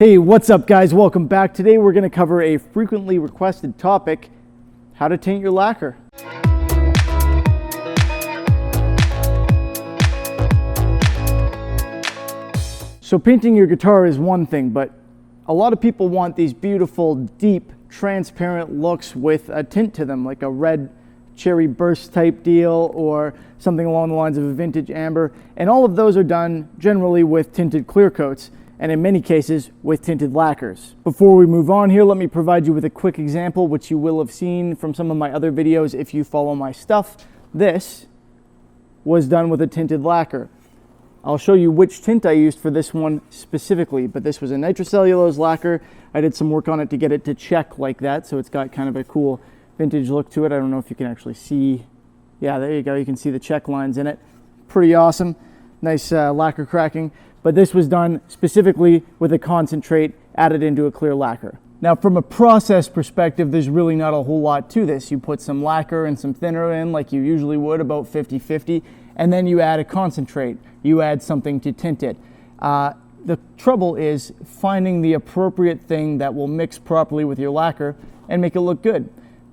Hey, what's up guys? Welcome back. Today we're going to cover a frequently requested topic, how to tint your lacquer. So painting your guitar is one thing, but a lot of people want these beautiful, deep, transparent looks with a tint to them, like a red cherry burst type deal or something along the lines of a vintage amber. And all of those are done generally with tinted clear coats, and in many cases with tinted lacquers. Before we move on here, let me provide you with a quick example, which you will have seen from some of my other videos if you follow my stuff. This was done with a tinted lacquer. I'll show you which tint I used for this one specifically, but this was a nitrocellulose lacquer. I did some work on it to get it to check like that, so it's got kind of a cool vintage look to it. I don't know if you can actually see. Yeah, there you go. You can see the check lines in it. Pretty awesome. Nice lacquer cracking. But this was done specifically with a concentrate added into a clear lacquer. Now from a process perspective, there's really not a whole lot to this. You put some lacquer and some thinner in like you usually would, about 50-50, and then you add a concentrate. You add something to tint it. The trouble is finding the appropriate thing that will mix properly with your lacquer and make it look good.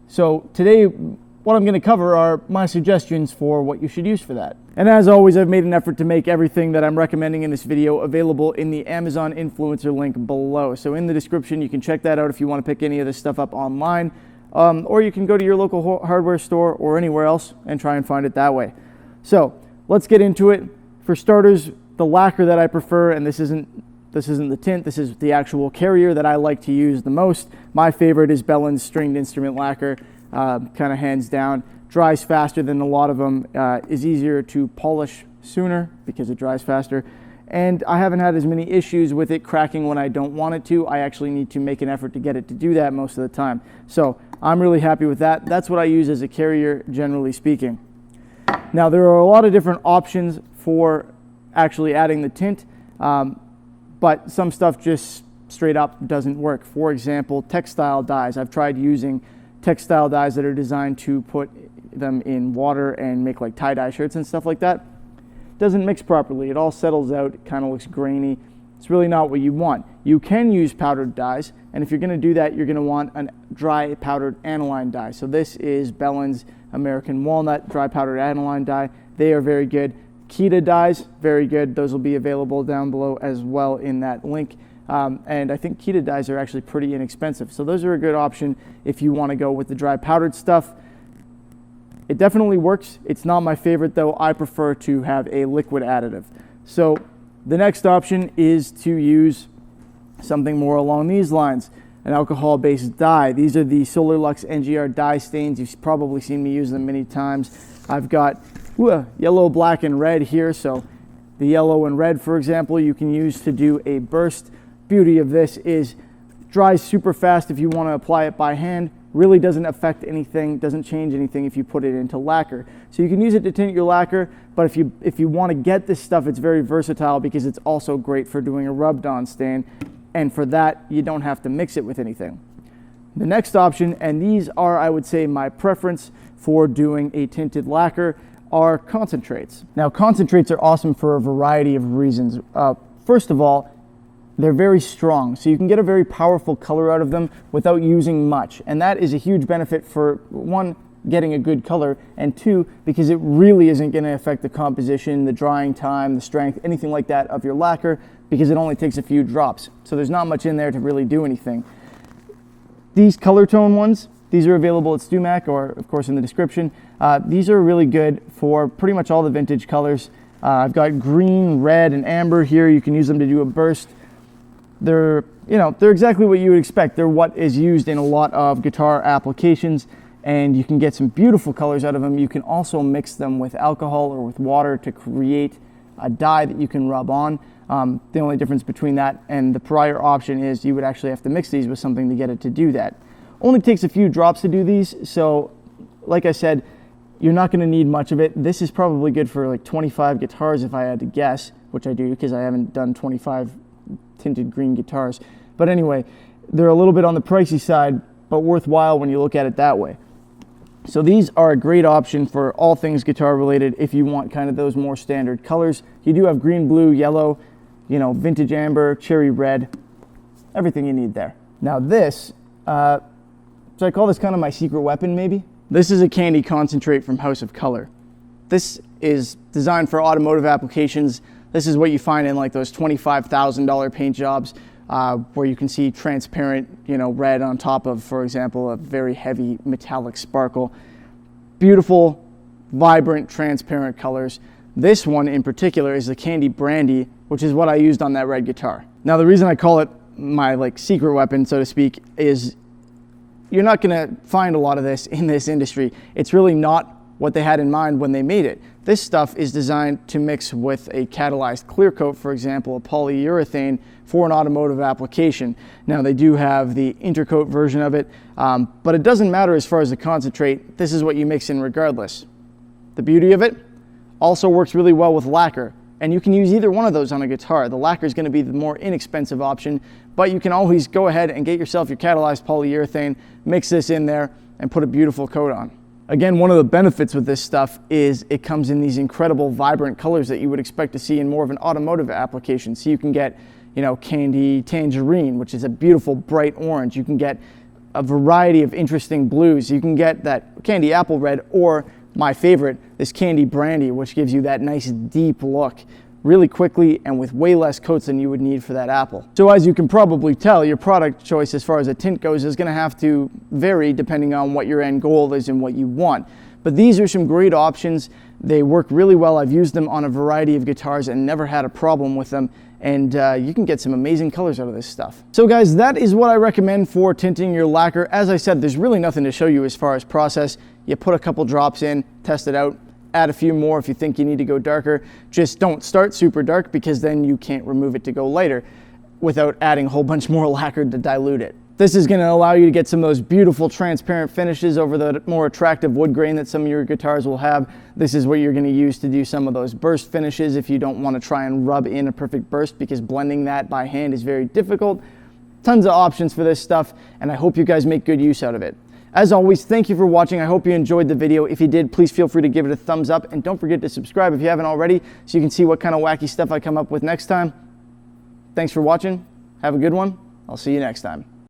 So today, what I'm going to cover are my suggestions for what you should use for that. And as always, I've made an effort to make everything that I'm recommending in this video available in the Amazon influencer link below. So in the description, you can check that out if you want to pick any of this stuff up online, or you can go to your local hardware store or anywhere else and try and find it that way. So let's get into it. For starters, the lacquer that I prefer, and this isn't the tint, this is the actual carrier that I like to use the most. My favorite is Bellin's stringed instrument lacquer. Kind of hands down, dries faster than a lot of them, is easier to polish sooner because it dries faster, and I haven't had as many issues with it cracking when I don't want it to. I actually need to make an effort to get it to do that most of the time, so I'm really happy with that. That's what I use as a carrier, generally speaking. Now there are a lot of different options for actually adding the tint, but some stuff just straight up doesn't work. For example, textile dyes. I've tried using textile dyes that are designed to put them in water and make like tie-dye shirts and stuff like that. Doesn't mix properly. It all settles out. It kind of looks grainy. It's really not what you want. You can use powdered dyes, and if you're going to do that, you're going to want a dry powdered aniline dye. So this is Bellin's American Walnut dry powdered aniline dye. They are very good. Kita dyes, very good. Those will be available down below as well in that link. And I think Kita dyes are actually pretty inexpensive. So those are a good option if you want to go with the dry powdered stuff. It definitely works. It's not my favorite though. I prefer to have a liquid additive. So the next option is to use something more along these lines, an alcohol-based dye. These are the Solar Luxe NGR dye stains. You've probably seen me use them many times. I've got yellow, black, and red here. So the yellow and red, for example, you can use to do a burst. Beauty of this is dries super fast if you want to apply it by hand. Really doesn't affect anything, doesn't change anything if you put it into lacquer. So you can use it to tint your lacquer, but if you want to get this stuff, it's very versatile because it's also great for doing a rubbed on stain, and for that you don't have to mix it with anything. The next option, and these are, I would say, my preference for doing a tinted lacquer, are concentrates. Now concentrates are awesome for a variety of reasons. First of all, they're very strong, so you can get a very powerful color out of them without using much. And that is a huge benefit for, one, getting a good color, and two, because it really isn't going to affect the composition, the drying time, the strength, anything like that of your lacquer, because it only takes a few drops. So there's not much in there to really do anything. These color tone ones, these are available at StuMac or, of course, in the description. These are really good for pretty much all the vintage colors. I've got green, red, and amber here. You can use them to do a burst. They're exactly what you would expect. They're what is used in a lot of guitar applications, and you can get some beautiful colors out of them. You can also mix them with alcohol or with water to create a dye that you can rub on. The only difference between that and the prior option is you would actually have to mix these with something to get it to do that. Only takes a few drops to do these, so like I said, you're not going to need much of it. This is probably good for like 25 guitars if I had to guess, which I do because I haven't done 25 tinted green guitars. But anyway, they're a little bit on the pricey side, but worthwhile when you look at it that way. So these are a great option for all things guitar related if you want kind of those more standard colors. You do have green, blue, yellow, vintage amber, cherry red. everything you need there. Now this, so I call this kind of my secret weapon maybe. This is a candy concentrate from House of Color. This is designed for automotive applications. This is what you find in like those $25,000 paint jobs where you can see transparent, red on top of, for example, a very heavy metallic sparkle. Beautiful, vibrant, transparent colors. This one in particular is the Candy Brandy, which is what I used on that red guitar. Now the reason I call it my secret weapon, so to speak, is you're not gonna find a lot of this in this industry. It's really not what they had in mind when they made it. This stuff is designed to mix with a catalyzed clear coat, for example, a polyurethane for an automotive application. Now they do have the intercoat version of it, but it doesn't matter as far as the concentrate. This is what you mix in regardless. The beauty of it also works really well with lacquer, and you can use either one of those on a guitar. The lacquer is going to be the more inexpensive option, but you can always go ahead and get yourself your catalyzed polyurethane, mix this in there, and put a beautiful coat on. Again, one of the benefits with this stuff is it comes in these incredible vibrant colors that you would expect to see in more of an automotive application. So you can get, candy tangerine, which is a beautiful bright orange. You can get a variety of interesting blues. You can get that candy apple red, or my favorite, this candy brandy, which gives you that nice deep look really quickly and with way less coats than you would need for that apple. So as you can probably tell, your product choice as far as a tint goes is going to have to vary depending on what your end goal is and what you want. But these are some great options. They work really well. I've used them on a variety of guitars and never had a problem with them. And you can get some amazing colors out of this stuff. So guys, that is what I recommend for tinting your lacquer. As I said, there's really nothing to show you as far as process. You put a couple drops in, test it out, add a few more if you think you need to go darker. Just don't start super dark, because then you can't remove it to go lighter without adding a whole bunch more lacquer to dilute it. This is going to allow you to get some of those beautiful transparent finishes over the more attractive wood grain that some of your guitars will have. This is what you're going to use to do some of those burst finishes if you don't want to try and rub in a perfect burst, because blending that by hand is very difficult. Tons of options for this stuff, and I hope you guys make good use out of it. As always, thank you for watching. I hope you enjoyed the video. If you did, please feel free to give it a thumbs up, and don't forget to subscribe if you haven't already, so you can see what kind of wacky stuff I come up with next time. Thanks for watching. Have a good one. I'll see you next time.